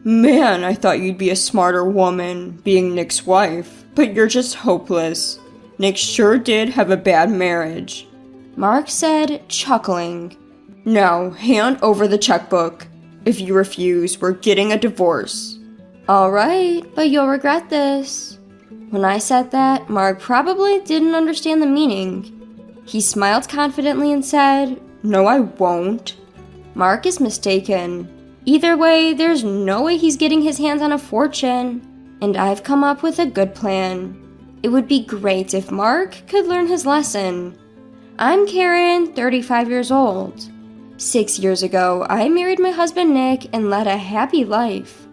Man, I thought you'd be a smarter woman, being Nick's wife, but you're just hopeless. Nick sure did have a bad marriage. Mark said, chuckling. Now, hand over the checkbook. If you refuse, we're getting a divorce. Alright, but you'll regret this. When I said that, Mark probably didn't understand the meaning. He smiled confidently and said, No, I won't. Mark is mistaken. Either way, there's no way he's getting his hands on a fortune, and I've come up with a good plan. It would be great if Mark could learn his lesson. I'm Karen, 35 years old. 6 years ago, I married my husband Nick and led a happy life.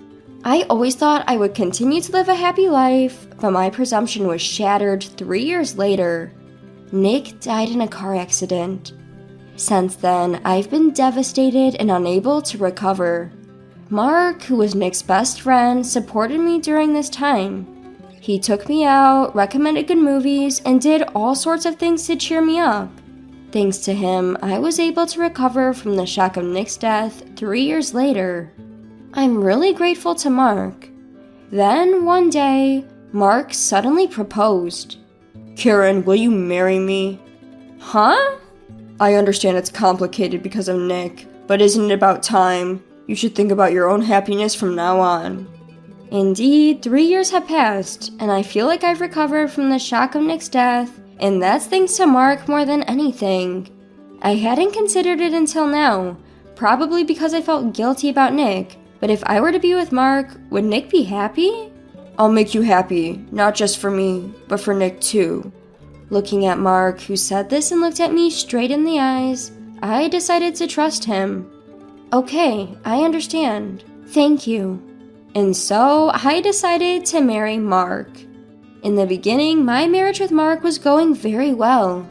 I always thought I would continue to live a happy life, but my presumption was shattered 3 years later. Nick died in a car accident. Since then, I've been devastated and unable to recover. Mark, who was Nick's best friend, supported me during this time. He took me out, recommended good movies, and did all sorts of things to cheer me up. Thanks to him, I was able to recover from the shock of Nick's death 3 years later. I'm really grateful to Mark. Then, one day, Mark suddenly proposed. Karen, will you marry me? Huh? I understand it's complicated because of Nick, but isn't it about time? You should think about your own happiness from now on. Indeed, 3 years have passed, and I feel like I've recovered from the shock of Nick's death, and that's thanks to Mark more than anything. I hadn't considered it until now, probably because I felt guilty about Nick, but if I were to be with Mark, would Nick be happy? I'll make you happy, not just for me, but for Nick too. Looking at Mark, who said this and looked at me straight in the eyes, I decided to trust him. Okay, I understand. Thank you. And so, I decided to marry Mark. In the beginning, my marriage with Mark was going very well.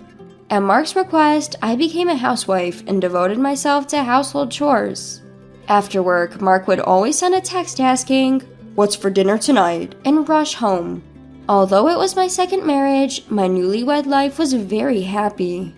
At Mark's request, I became a housewife and devoted myself to household chores. After work, Mark would always send a text asking, "What's for dinner tonight?" and rush home. Although it was my second marriage, my newlywed life was very happy.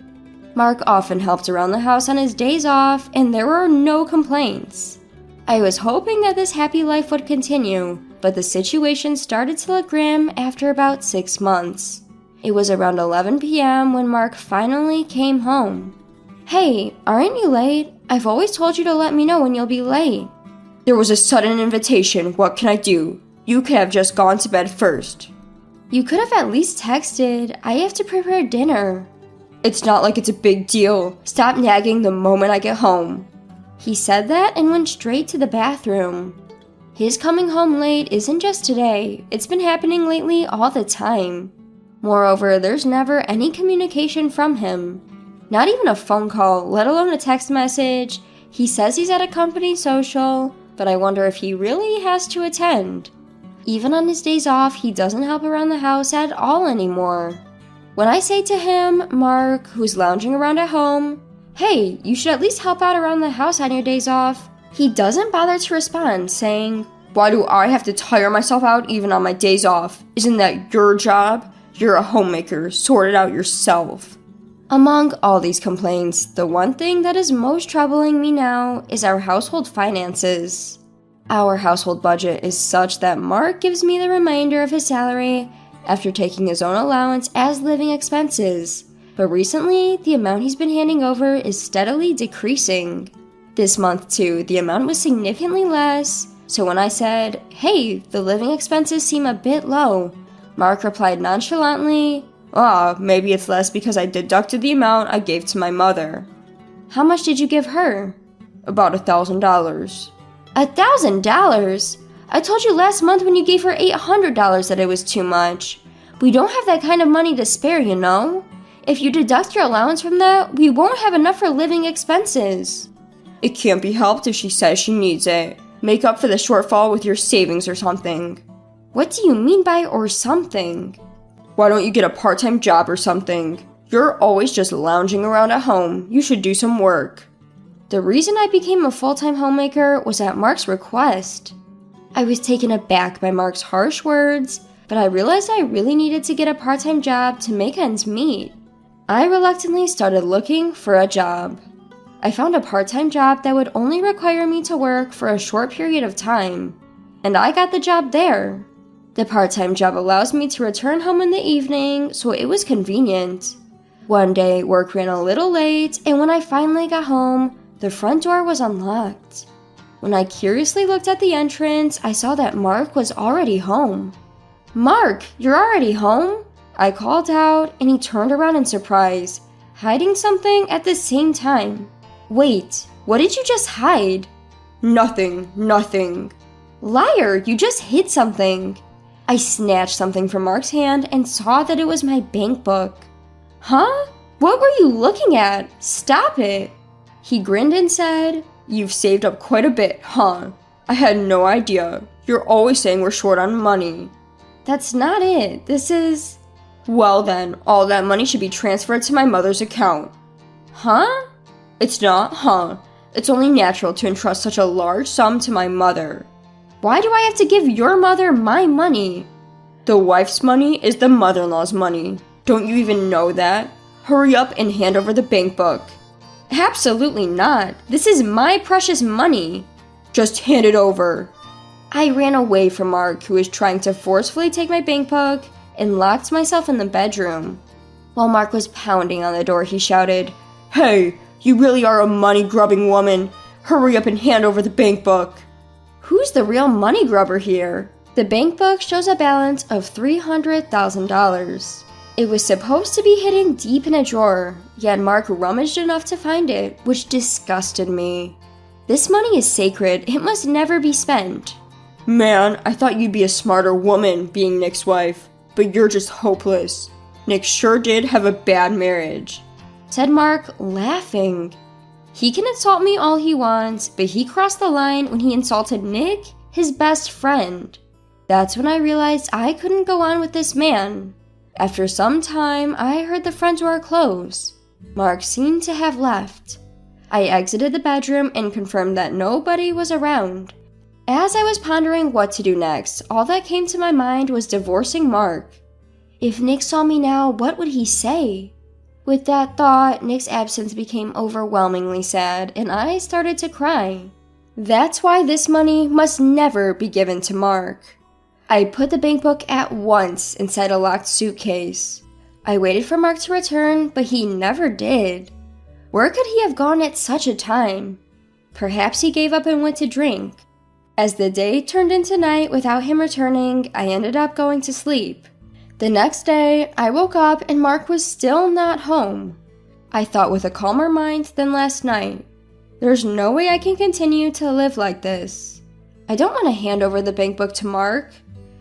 Mark often helped around the house on his days off, and there were no complaints. I was hoping that this happy life would continue, but the situation started to look grim after about 6 months. It was around 11 p.m. when Mark finally came home. Hey, aren't you late? I've always told you to let me know when you'll be late. There was a sudden invitation. What can I do? You could have just gone to bed first. You could have at least texted. I have to prepare dinner. It's not like it's a big deal. Stop nagging the moment I get home. He said that and went straight to the bathroom. His coming home late isn't just today. It's been happening lately all the time. Moreover, there's never any communication from him. Not even a phone call, let alone a text message. He says he's at a company social, but I wonder if he really has to attend. Even on his days off, he doesn't help around the house at all anymore. When I say to him, Mark, who's lounging around at home, "Hey, you should at least help out around the house on your days off," he doesn't bother to respond, saying, "Why do I have to tire myself out even on my days off? Isn't that your job? You're a homemaker, sort it out yourself." Among all these complaints, the one thing that is most troubling me now is our household finances. Our household budget is such that Mark gives me the remainder of his salary after taking his own allowance as living expenses, but recently the amount he's been handing over is steadily decreasing. This month too, the amount was significantly less, so when I said, "Hey, the living expenses seem a bit low," Mark replied nonchalantly, "Maybe it's less because I deducted the amount I gave to my mother." How much did you give her? About $1,000. $1,000? I told you last month when you gave her $800 that it was too much. We don't have that kind of money to spare, you know. If you deduct your allowance from that, we won't have enough for living expenses. It can't be helped if she says she needs it. Make up for the shortfall with your savings or something. What do you mean by or something? Why don't you get a part-time job or something? You're always just lounging around at home. You should do some work. The reason I became a full-time homemaker was at Mark's request. I was taken aback by Mark's harsh words, but I realized I really needed to get a part-time job to make ends meet. I reluctantly started looking for a job. I found a part-time job that would only require me to work for a short period of time. and I got the job there. The part-time job allows me to return home in the evening, so it was convenient. One day, work ran a little late, and when I finally got home, the front door was unlocked. When I curiously looked at the entrance, I saw that Mark was already home. "Mark, you're already home?" I called out, and he turned around in surprise, hiding something at the same time. "Wait, what did you just hide?" Nothing. "Liar, you just hid something." I snatched something from Mark's hand and saw that it was my bank book. "Huh? What were you looking at? Stop it." He grinned and said, "You've saved up quite a bit, huh? I had no idea. You're always saying we're short on money." "That's not it. This is..." "Well then, all that money should be transferred to my mother's account." "Huh?" "It's not, huh? It's only natural to entrust such a large sum to my mother." "Why do I have to give your mother my money?" "The wife's money is the mother-in-law's money. Don't you even know that? Hurry up and hand over the bank book." "Absolutely not. This is my precious money." "Just hand it over." I ran away from Mark, who was trying to forcefully take my bank book, and locked myself in the bedroom. While Mark was pounding on the door, he shouted, "Hey, you really are a money-grubbing woman. Hurry up and hand over the bank book." Who's the real money grubber here? The bank book shows a balance of $300,000. It was supposed to be hidden deep in a drawer, yet Mark rummaged enough to find it, which disgusted me. This money is sacred. It must never be spent. "Man, I thought you'd be a smarter woman being Nick's wife, but you're just hopeless. Nick sure did have a bad marriage," said Mark, laughing. He can insult me all he wants, but he crossed the line when he insulted Nick, his best friend. That's when I realized I couldn't go on with this man. After some time, I heard the front door close. Mark seemed to have left. I exited the bedroom and confirmed that nobody was around. As I was pondering what to do next, all that came to my mind was divorcing Mark. If Nick saw me now, what would he say? With that thought, Nick's absence became overwhelmingly sad, and I started to cry. That's why this money must never be given to Mark. I put the bank book at once inside a locked suitcase. I waited for Mark to return, but he never did. Where could he have gone at such a time? Perhaps he gave up and went to drink. As the day turned into night without him returning, I ended up going to sleep. The next day, I woke up and Mark was still not home. I thought with a calmer mind than last night. There's no way I can continue to live like this. I don't want to hand over the bank book to Mark.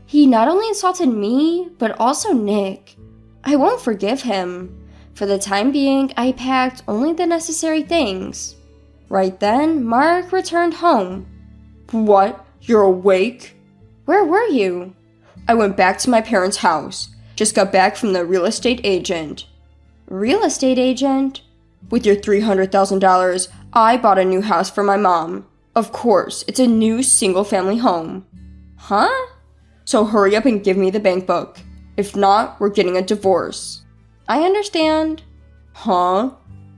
He not only insulted me, but also Nick. I won't forgive him. For the time being, I packed only the necessary things. Right then, Mark returned home. "What? You're awake?" "Where were you?" "I went back to my parents' house. Just got back from the real estate agent." "Real estate agent?" "With your $300,000, I bought a new house for my mom. Of course, it's a new single-family home." "Huh?" "So hurry up and give me the bank book. If not, we're getting a divorce." "I understand." "Huh?"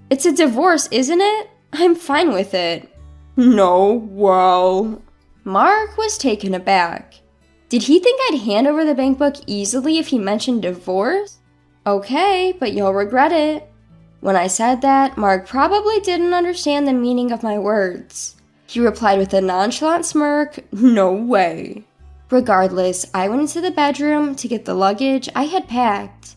"It's a divorce, isn't it? I'm fine with it." "No, well..." Mark was taken aback. Did he think I'd hand over the bank book easily if he mentioned divorce? Okay, but you'll regret it. When I said that, Mark probably didn't understand the meaning of my words. He replied with a nonchalant smirk, "No way." Regardless, I went into the bedroom to get the luggage I had packed.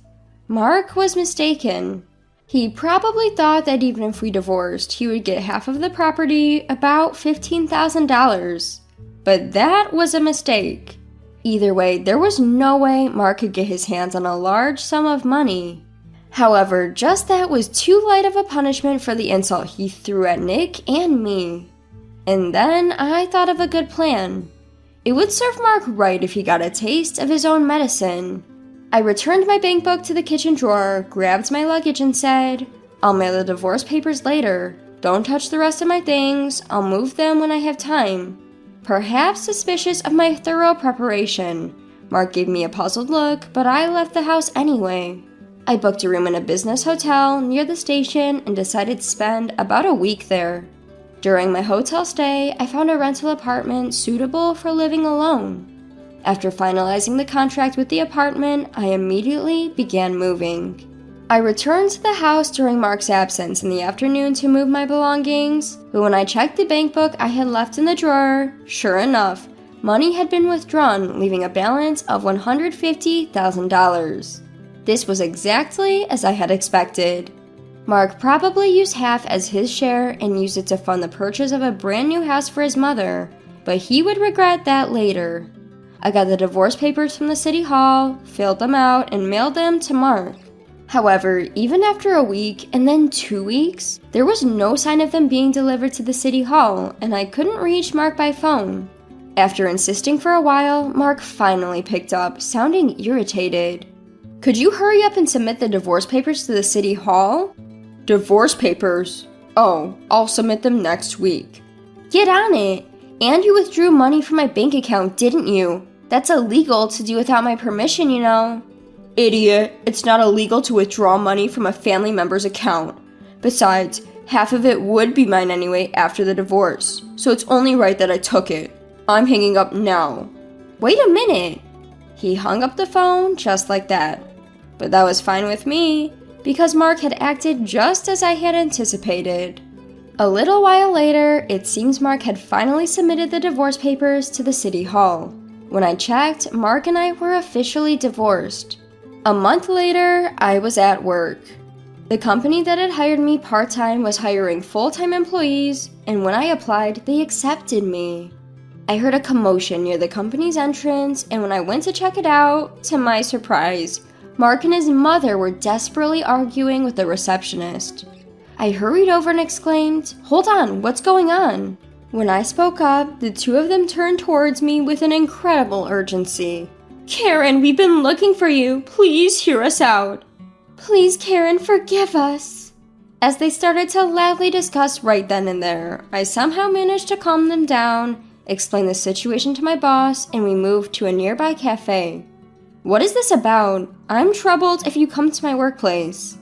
Mark was mistaken. He probably thought that even if we divorced, he would get half of the property, about $15,000. But that was a mistake. Either way, there was no way Mark could get his hands on a large sum of money. However, just that was too light of a punishment for the insult he threw at Nick and me. And then I thought of a good plan. It would serve Mark right if he got a taste of his own medicine. I returned my bank book to the kitchen drawer, grabbed my luggage and said, "I'll mail the divorce papers later. Don't touch the rest of my things. I'll move them when I have time." Perhaps suspicious of my thorough preparation, Mark gave me a puzzled look, but I left the house anyway. I booked a room in a business hotel near the station and decided to spend about a week there. During my hotel stay, I found a rental apartment suitable for living alone. After finalizing the contract with the apartment, I immediately began moving. I returned to the house during Mark's absence in the afternoon to move my belongings, but when I checked the bank book I had left in the drawer, sure enough, money had been withdrawn, leaving a balance of $150,000. This was exactly as I had expected. Mark probably used half as his share and used it to fund the purchase of a brand new house for his mother, but he would regret that later. I got the divorce papers from the city hall, filled them out, and mailed them to Mark. However, even after a week and then 2 weeks, there was no sign of them being delivered to the city hall, and I couldn't reach Mark by phone. After insisting for a while, Mark finally picked up, sounding irritated. "Could you hurry up and submit the divorce papers to the city hall?" "Divorce papers? Oh, I'll submit them next week." "Get on it! And you withdrew money from my bank account, didn't you? That's illegal to do without my permission, you know." "Idiot, it's not illegal to withdraw money from a family member's account. Besides, half of it would be mine anyway after the divorce, so it's only right that I took it. I'm hanging up now." "Wait a minute!" He hung up the phone just like that. But that was fine with me, because Mark had acted just as I had anticipated. A little while later, it seems Mark had finally submitted the divorce papers to the city hall. When I checked, Mark and I were officially divorced. A month later, I was at work. The company that had hired me part-time was hiring full-time employees, and when I applied, they accepted me. I heard a commotion near the company's entrance, and when I went to check it out, to my surprise, Mark and his mother were desperately arguing with the receptionist. I hurried over and exclaimed, "Hold on, what's going on?" When I spoke up, the two of them turned towards me with an incredible urgency. "Karen, we've been looking for you. Please hear us out." "Please, Karen, forgive us." As they started to loudly discuss right then and there, I somehow managed to calm them down, explain the situation to my boss, and we moved to a nearby cafe. "What is this about? I'm troubled if you come to my workplace."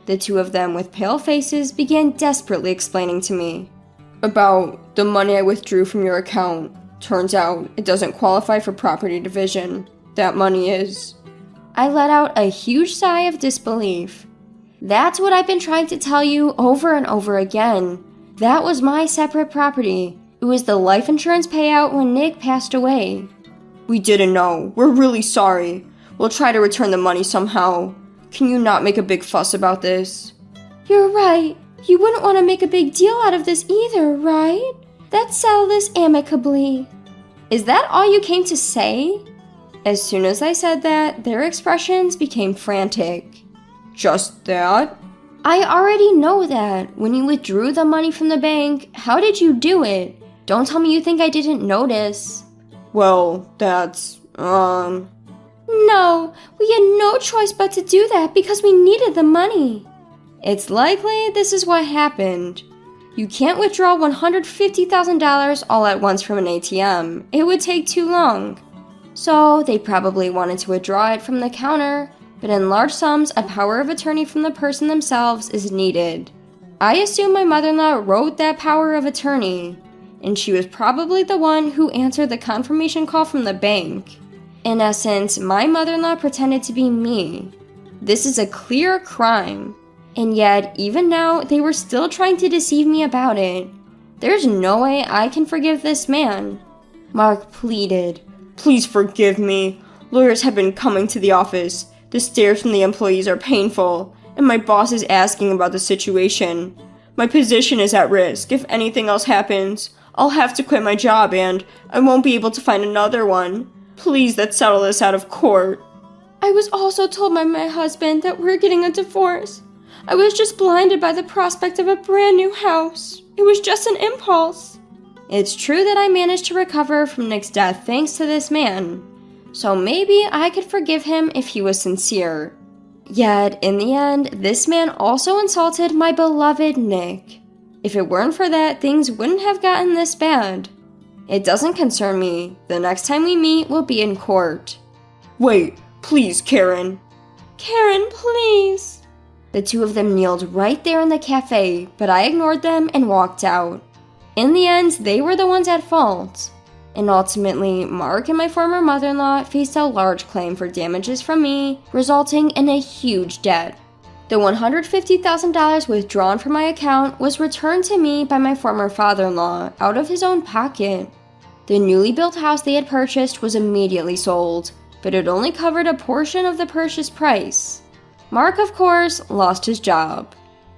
The two of them, with pale faces, began desperately explaining to me. "About the money I withdrew from your account. Turns out it doesn't qualify for property division. That money is..." I let out a huge sigh of disbelief. "That's what I've been trying to tell you over and over again. That was my separate property. It was the life insurance payout when Nick passed away." "We didn't know. We're really sorry. We'll try to return the money somehow. Can you not make a big fuss about this?" "You're right. You wouldn't want to make a big deal out of this either, right? Let's settle this amicably." "Is that all you came to say?" As soon as I said that, their expressions became frantic. "Just that?" "I already know that. When you withdrew the money from the bank, how did you do it? Don't tell me you think I didn't notice." "Well, that's, No, we had no choice but to do that because we needed the money." "It's likely this is what happened. You can't withdraw $150,000 all at once from an ATM. It would take too long. So they probably wanted to withdraw it from the counter, but in large sums, a power of attorney from the person themselves is needed. I assume my mother-in-law wrote that power of attorney, and she was probably the one who answered the confirmation call from the bank. In essence, my mother-in-law pretended to be me. This is a clear crime. And yet, even now, they were still trying to deceive me about it. There's no way I can forgive this man." Mark pleaded. "Please forgive me. Lawyers have been coming to the office. The stares from the employees are painful, and my boss is asking about the situation. My position is at risk. If anything else happens, I'll have to quit my job and I won't be able to find another one. Please, let's settle this out of court." "I was also told by my husband that we're getting a divorce. I was just blinded by the prospect of a brand new house. It was just an impulse." It's true that I managed to recover from Nick's death thanks to this man. So maybe I could forgive him if he was sincere. Yet, in the end, this man also insulted my beloved Nick. If it weren't for that, things wouldn't have gotten this bad. It doesn't concern me. The next time we meet will be in court. "Wait, please, Karen." "Karen, please." The two of them kneeled right there in the cafe, but I ignored them and walked out. In the end, they were the ones at fault. And ultimately, Mark and my former mother-in-law faced a large claim for damages from me, resulting in a huge debt. The $150,000 withdrawn from my account was returned to me by my former father-in-law out of his own pocket. The newly built house they had purchased was immediately sold, but it only covered a portion of the purchase price. Mark, of course, lost his job.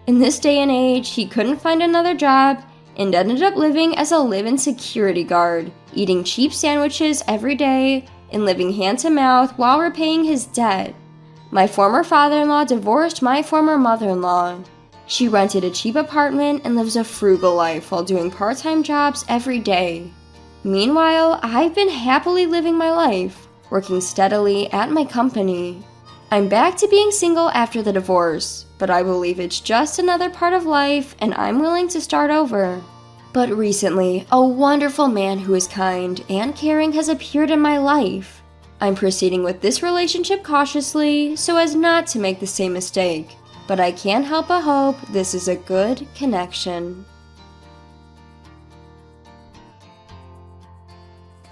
In this day and age, he couldn't find another job and ended up living as a live-in security guard, eating cheap sandwiches every day and living hand-to-mouth while repaying his debt. My former father-in-law divorced my former mother-in-law. She rented a cheap apartment and lives a frugal life while doing part-time jobs every day. Meanwhile, I've been happily living my life, working steadily at my company. I'm back to being single after the divorce, but I believe it's just another part of life and I'm willing to start over. But recently, a wonderful man who is kind and caring has appeared in my life. I'm proceeding with this relationship cautiously so as not to make the same mistake, but I can't help but hope this is a good connection.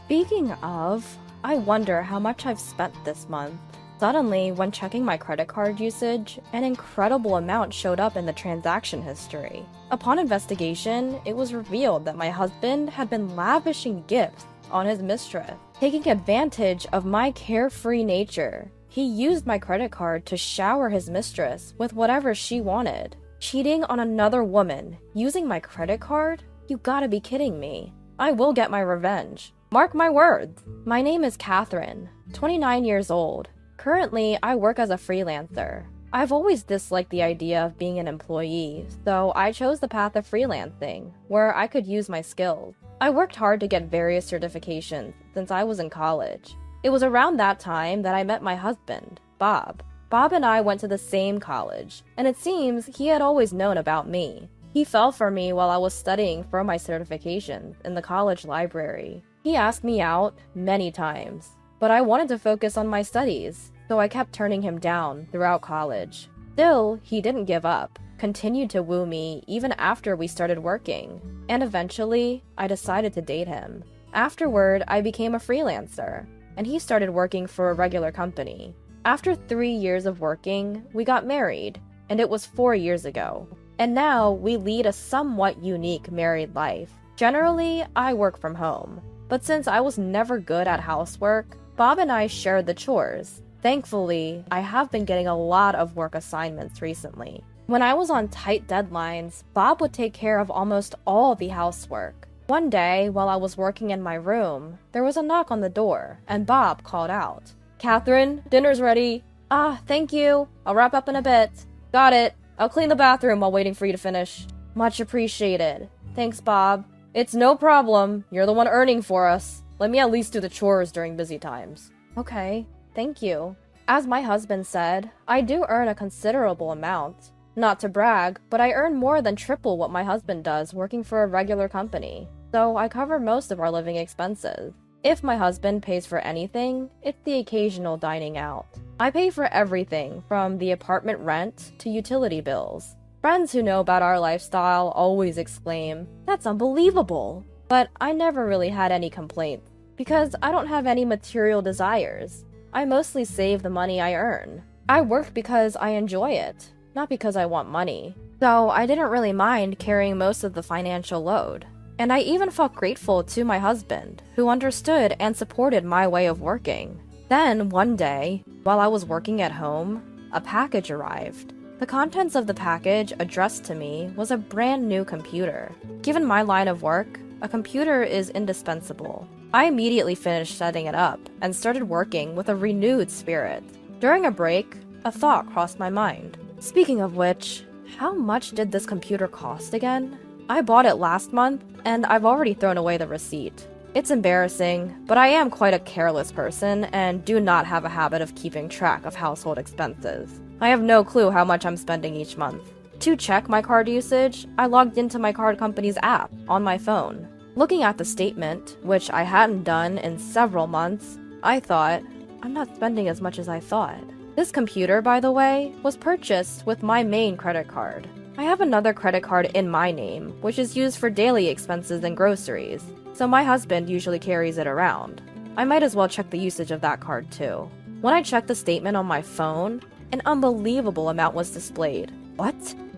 Speaking of, I wonder how much I've spent this month. Suddenly, when checking my credit card usage, an incredible amount showed up in the transaction history. Upon investigation, it was revealed that my husband had been lavishing gifts on his mistress, taking advantage of my carefree nature. He used my credit card to shower his mistress with whatever she wanted. Cheating on another woman, using my credit card? You gotta be kidding me. I will get my revenge. Mark my words. My name is Catherine, 29 years old. Currently, I work as a freelancer. I've always disliked the idea of being an employee, so I chose the path of freelancing, where I could use my skills. I worked hard to get various certifications since I was in college. It was around that time that I met my husband, Bob. Bob and I went to the same college, and it seems he had always known about me. He fell for me while I was studying for my certifications in the college library. He asked me out many times, but I wanted to focus on my studies, so I kept turning him down throughout college. Still, he didn't give up, continued to woo me even after we started working, and eventually, I decided to date him. Afterward, I became a freelancer, and he started working for a regular company. After 3 years of working, we got married, and it was 4 years ago. And now, we lead a somewhat unique married life. Generally, I work from home, but since I was never good at housework, Bob and I shared the chores. Thankfully, I have been getting a lot of work assignments recently. When I was on tight deadlines, Bob would take care of almost all the housework. One day, while I was working in my room, there was a knock on the door, and Bob called out, "Catherine, dinner's ready." "Ah, thank you. I'll wrap up in a bit." "Got it. I'll clean the bathroom while waiting for you to finish." "Much appreciated." "Thanks, Bob." "It's no problem. You're the one earning for us. Let me at least do the chores during busy times." "Okay, thank you." As my husband said, I do earn a considerable amount. Not to brag, but I earn more than triple what my husband does working for a regular company, so I cover most of our living expenses. If my husband pays for anything, it's the occasional dining out. I pay for everything from the apartment rent to utility bills. Friends who know about our lifestyle always exclaim, "That's unbelievable!" But I never really had any complaints, because I don't have any material desires. I mostly save the money I earn. I work because I enjoy it, not because I want money. So I didn't really mind carrying most of the financial load. And I even felt grateful to my husband, who understood and supported my way of working. Then, one day, while I was working at home, a package arrived. The contents of the package addressed to me was a brand new computer. Given my line of work, a computer is indispensable. I immediately finished setting it up and started working with a renewed spirit. During a break, a thought crossed my mind. Speaking of which, how much did this computer cost again? I bought it last month, and I've already thrown away the receipt. It's embarrassing, but I am quite a careless person and do not have a habit of keeping track of household expenses. I have no clue how much I'm spending each month. To check my card usage, I logged into my card company's app on my phone. Looking at the statement, which I hadn't done in several months, I thought, I'm not spending as much as I thought. This computer, by the way, was purchased with my main credit card. I have another credit card in my name, which is used for daily expenses and groceries, so my husband usually carries it around. I might as well check the usage of that card too. When I checked the statement on my phone, an unbelievable amount was displayed. What?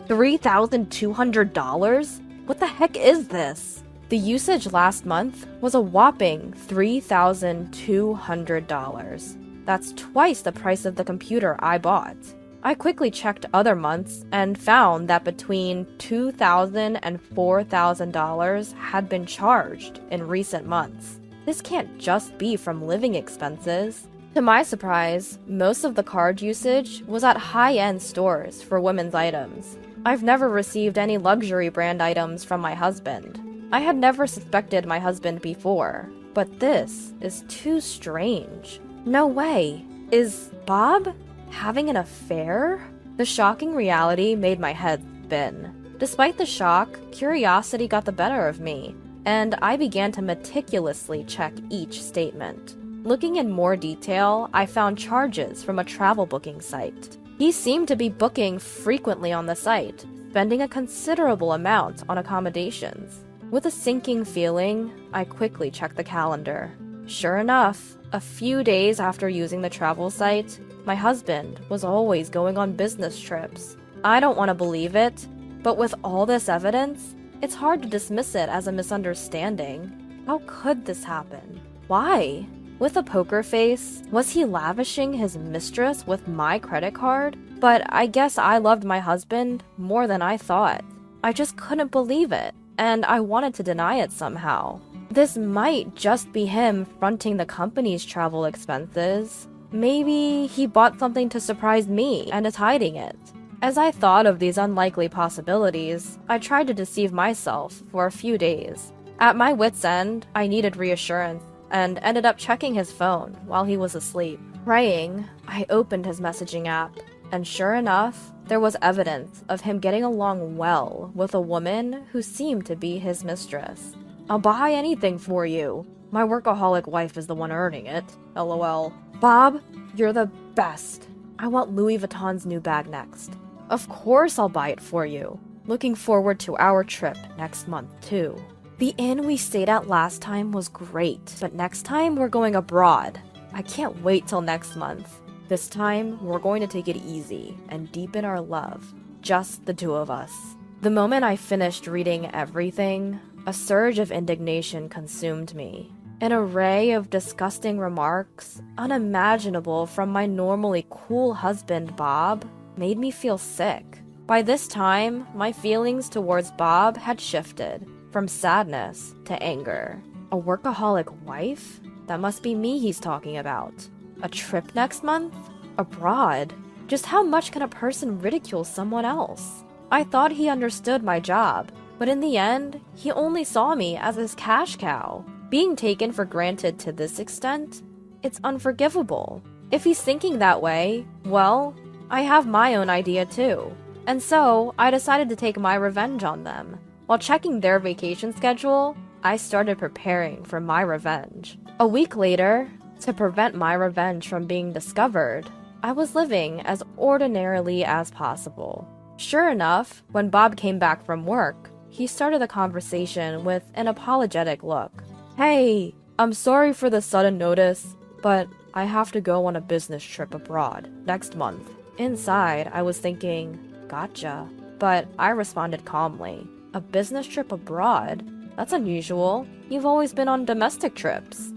$3,200? What the heck is this? The usage last month was a whopping $3,200. That's twice the price of the computer I bought. I quickly checked other months and found that between $2,000 and $4,000 had been charged in recent months. This can't just be from living expenses. To my surprise, most of the card usage was at high-end stores for women's items. I've never received any luxury brand items from my husband. I had never suspected my husband before, but this is too strange. No way. Is Bob having an affair? The shocking reality made my head spin. Despite the shock, curiosity got the better of me, and I began to meticulously check each statement. Looking in more detail, I found charges from a travel booking site. He seemed to be booking frequently on the site, spending a considerable amount on accommodations. With a sinking feeling, I quickly checked the calendar. Sure enough, a few days after using the travel site, my husband was always going on business trips. I don't want to believe it, but with all this evidence, it's hard to dismiss it as a misunderstanding. How could this happen? Why? With a poker face, was he lavishing his mistress with my credit card? But I guess I loved my husband more than I thought. I just couldn't believe it, and I wanted to deny it somehow. This might just be him fronting the company's travel expenses. Maybe he bought something to surprise me and is hiding it. As I thought of these unlikely possibilities, I tried to deceive myself for a few days. At my wit's end, I needed reassurance and ended up checking his phone while he was asleep. Praying, I opened his messaging app, and sure enough, there was evidence of him getting along well with a woman who seemed to be his mistress. I'll buy anything for you. My workaholic wife is the one earning it. LOL. Bob, you're the best. I want Louis Vuitton's new bag next. Of course I'll buy it for you. Looking forward to our trip next month, too. The inn we stayed at last time was great, but next time we're going abroad. I can't wait till next month. This time, we're going to take it easy and deepen our love. Just the two of us. The moment I finished reading everything, a surge of indignation consumed me. An array of disgusting remarks, unimaginable from my normally cool husband Bob, made me feel sick. By this time, my feelings towards Bob had shifted from sadness to anger. A workaholic wife? That must be me he's talking about. A trip next month? Abroad? Just how much can a person ridicule someone else? I thought he understood my job, but in the end, he only saw me as his cash cow. Being taken for granted to this extent, it's unforgivable. If he's thinking that way, well, I have my own idea too. And so, I decided to take my revenge on them. While checking their vacation schedule, I started preparing for my revenge. A week later, to prevent my revenge from being discovered, I was living as ordinarily as possible. Sure enough, when Bob came back from work, he started the conversation with an apologetic look. Hey, I'm sorry for the sudden notice, but I have to go on a business trip abroad next month. Inside, I was thinking, gotcha. But I responded calmly. A business trip abroad? That's unusual. You've always been on domestic trips.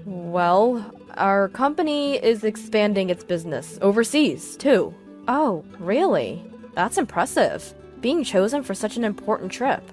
Well, our company is expanding its business overseas, too. Oh, really? That's impressive. Being chosen for such an important trip.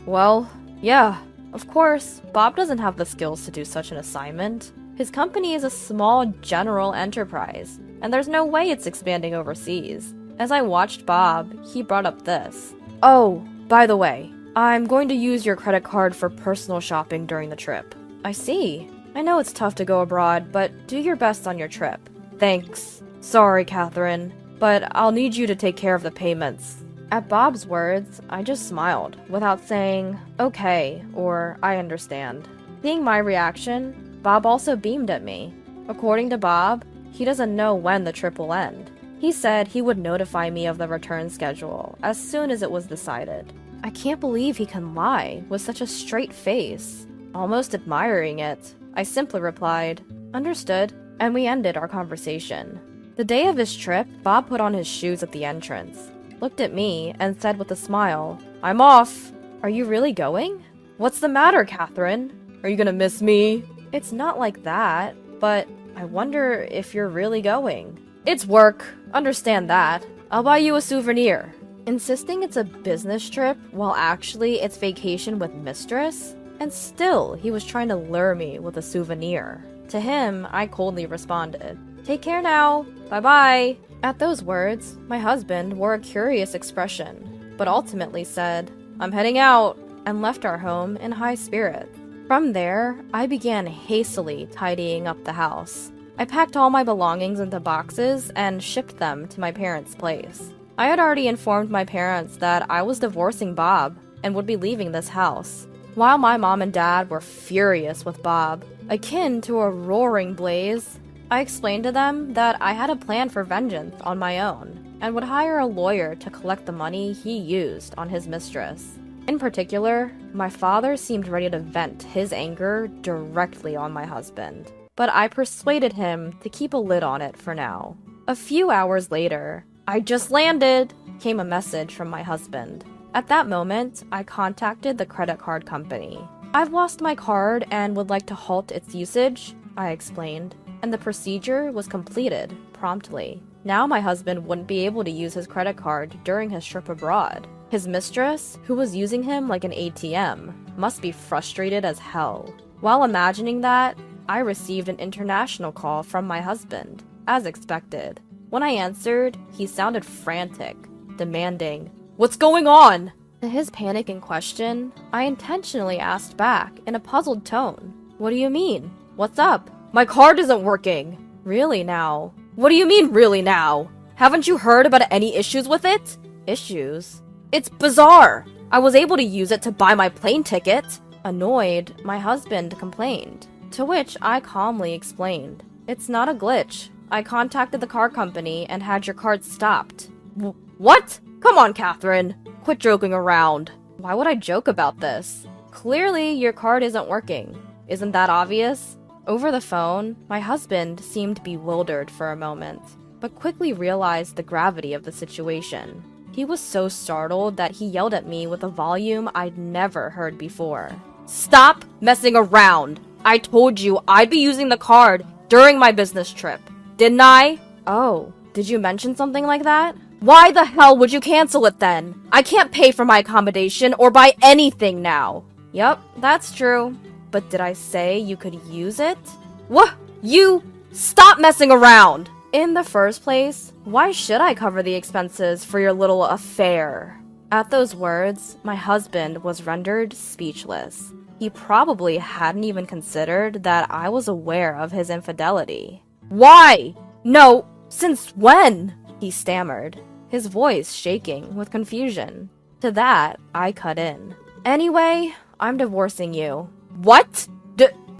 Well, yeah. Of course, Bob doesn't have the skills to do such an assignment. His company is a small general enterprise, and there's no way it's expanding overseas. As I watched Bob, he brought up this. Oh, by the way, I'm going to use your credit card for personal shopping during the trip. I see. I know it's tough to go abroad, but do your best on your trip. Thanks. Sorry, Catherine, but I'll need you to take care of the payments. At Bob's words, I just smiled, without saying, okay, or I understand. Seeing my reaction, Bob also beamed at me. According to Bob, he doesn't know when the trip will end. He said he would notify me of the return schedule as soon as it was decided. I can't believe he can lie with such a straight face. Almost admiring it, I simply replied, "Understood," and we ended our conversation. The day of his trip, Bob put on his shoes at the entrance, looked at me, and said with a smile, "I'm off." "Are you really going?" "What's the matter, Catherine? Are you gonna miss me?" "It's not like that, but I wonder if you're really going." "It's work. Understand that. I'll buy you a souvenir." Insisting it's a business trip while actually it's vacation with mistress? And still, he was trying to lure me with a souvenir. To him, I coldly responded, "Take care now. Bye-bye." At those words, my husband wore a curious expression, but ultimately said, "I'm heading out," and left our home in high spirits. From there, I began hastily tidying up the house. I packed all my belongings into boxes and shipped them to my parents' place. I had already informed my parents that I was divorcing Bob and would be leaving this house. While my mom and dad were furious with Bob, akin to a roaring blaze, I explained to them that I had a plan for vengeance on my own and would hire a lawyer to collect the money he used on his mistress. In particular, my father seemed ready to vent his anger directly on my husband, but I persuaded him to keep a lid on it for now. A few hours later, "I just landed," came a message from my husband. At that moment, I contacted the credit card company. "I've lost my card and would like to halt its usage," I explained, and the procedure was completed promptly. Now my husband wouldn't be able to use his credit card during his trip abroad. His mistress, who was using him like an ATM, must be frustrated as hell. While imagining that, I received an international call from my husband, as expected. When I answered, he sounded frantic, demanding, "What's going on?" To his panic in question, I intentionally asked back in a puzzled tone, "What do you mean? What's up?" "My card isn't working." "Really now?" "What do you mean, really now? Haven't you heard about any issues with it?" "Issues?" "It's bizarre. I was able to use it to buy my plane ticket." Annoyed, my husband complained, to which I calmly explained, "It's not a glitch. I contacted the car company and had your card stopped." What? Come on, Catherine. Quit joking around. Why would I joke about this? Clearly, your card isn't working. Isn't that obvious? Over the phone, my husband seemed bewildered for a moment, but quickly realized the gravity of the situation. He was so startled that he yelled at me with a volume I'd never heard before. "Stop messing around! I told you I'd be using the card during my business trip. Didn't I?" "Oh, did you mention something like that?" "Why the hell would you cancel it then? I can't pay for my accommodation or buy anything now." "Yup, that's true. But did I say you could use it?" "What? You? Stop messing around!" "In the first place, why should I cover the expenses for your little affair?" At those words, my husband was rendered speechless. He probably hadn't even considered that I was aware of his infidelity. "Why? No, since when?" he stammered, his voice shaking with confusion. To that, I cut in. "Anyway, I'm divorcing you." "What?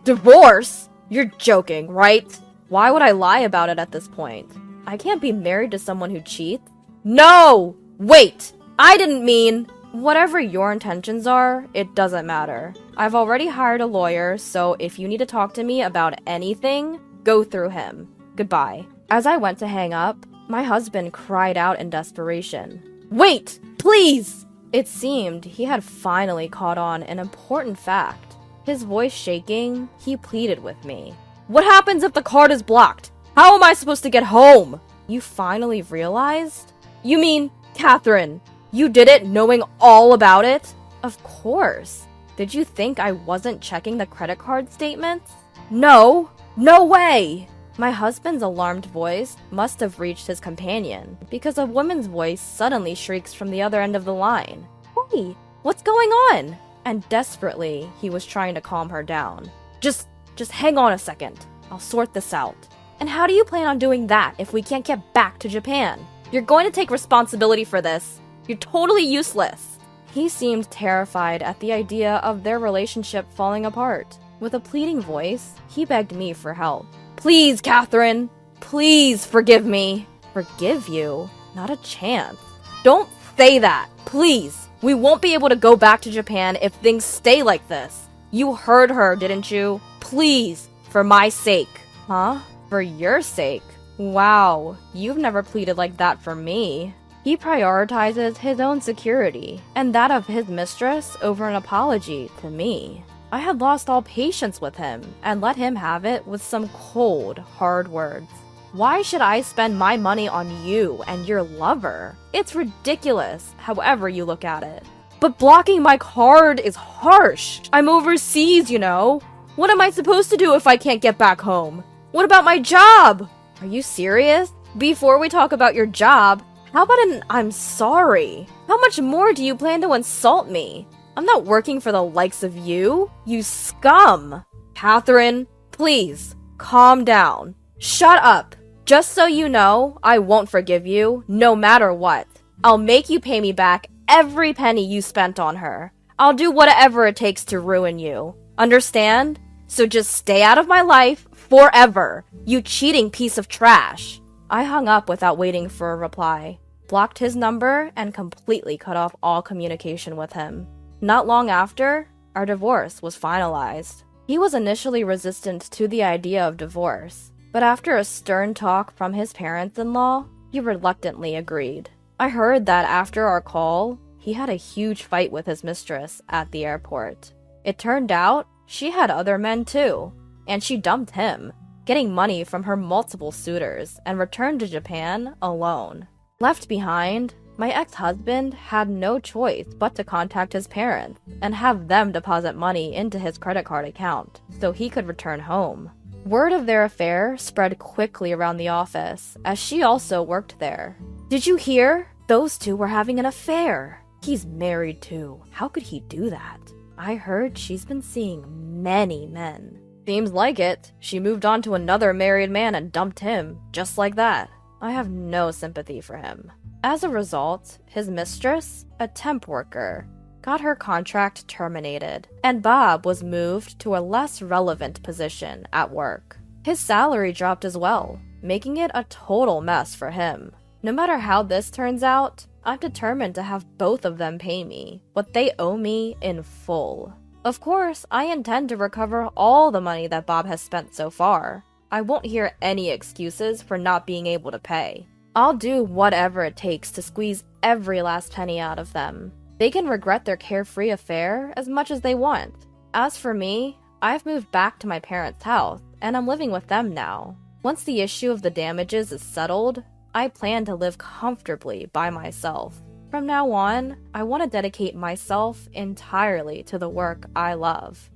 Divorce? You're joking, right?" Why would I lie about it at this point? I can't be married to someone who cheats. "No! Wait! I didn't mean..." "Whatever your intentions are, it doesn't matter. I've already hired a lawyer, so if you need to talk to me about anything, go through him. Goodbye." As I went to hang up, my husband cried out in desperation. "Wait! Please!" It seemed he had finally caught on an important fact. His voice shaking, he pleaded with me. "What happens if the card is blocked? How am I supposed to get home?" "You finally realized? You mean, Catherine, you did it knowing all about it?" "Of course. Did you think I wasn't checking the credit card statements?" "No! No way!" My husband's alarmed voice must have reached his companion, because a woman's voice suddenly shrieks from the other end of the line. "Hey, what's going on?" And desperately, he was trying to calm her down. Just hang on a second. I'll sort this out." "And how do you plan on doing that if we can't get back to Japan? You're going to take responsibility for this. You're totally useless." He seemed terrified at the idea of their relationship falling apart. With a pleading voice, he begged me for help. "Please, Catherine! Please forgive me!" Forgive you? Not a chance. Don't say that, please. We won't be able to go back to Japan if things stay like this. You heard her, didn't you? Please, for my sake. Huh? For your sake? Wow, you've never pleaded like that for me. He prioritizes his own security and that of his mistress over an apology to me. I had lost all patience with him and let him have it with some cold, hard words. Why should I spend my money on you and your lover? It's ridiculous, however you look at it. But blocking my card is harsh. I'm overseas, you know. What am I supposed to do if I can't get back home? What about my job? Are you serious? Before we talk about your job, how about an I'm sorry? How much more do you plan to insult me? I'm not working for the likes of you, you scum. Catherine, please, calm down. Shut up. Just so you know, I won't forgive you, no matter what. I'll make you pay me back every penny you spent on her. I'll do whatever it takes to ruin you. Understand? So just stay out of my life forever, you cheating piece of trash. I hung up without waiting for a reply, blocked his number, and completely cut off all communication with him. Not long after, our divorce was finalized. He was initially resistant to the idea of divorce, but after a stern talk from his parents-in-law, he reluctantly agreed. I heard that after our call, he had a huge fight with his mistress at the airport. It turned out she had other men too, and she dumped him, getting money from her multiple suitors, and returned to Japan alone. Left behind, my ex-husband had no choice but to contact his parents and have them deposit money into his credit card account so he could return home. Word of their affair spread quickly around the office, as she also worked there. Did you hear? Those two were having an affair. He's married too. How could he do that? I heard she's been seeing many men. Seems like it. She moved on to another married man and dumped him, just like that. I have no sympathy for him. As a result, his mistress, a temp worker, got her contract terminated, and Bob was moved to a less relevant position at work. His salary dropped as well, making it a total mess for him. No matter how this turns out, I'm determined to have both of them pay me what they owe me in full. Of course, I intend to recover all the money that Bob has spent so far. I won't hear any excuses for not being able to pay. I'll do whatever it takes to squeeze every last penny out of them. They can regret their carefree affair as much as they want. As for me, I've moved back to my parents' house, and I'm living with them now. Once the issue of the damages is settled, I plan to live comfortably by myself. From now on, I want to dedicate myself entirely to the work I love.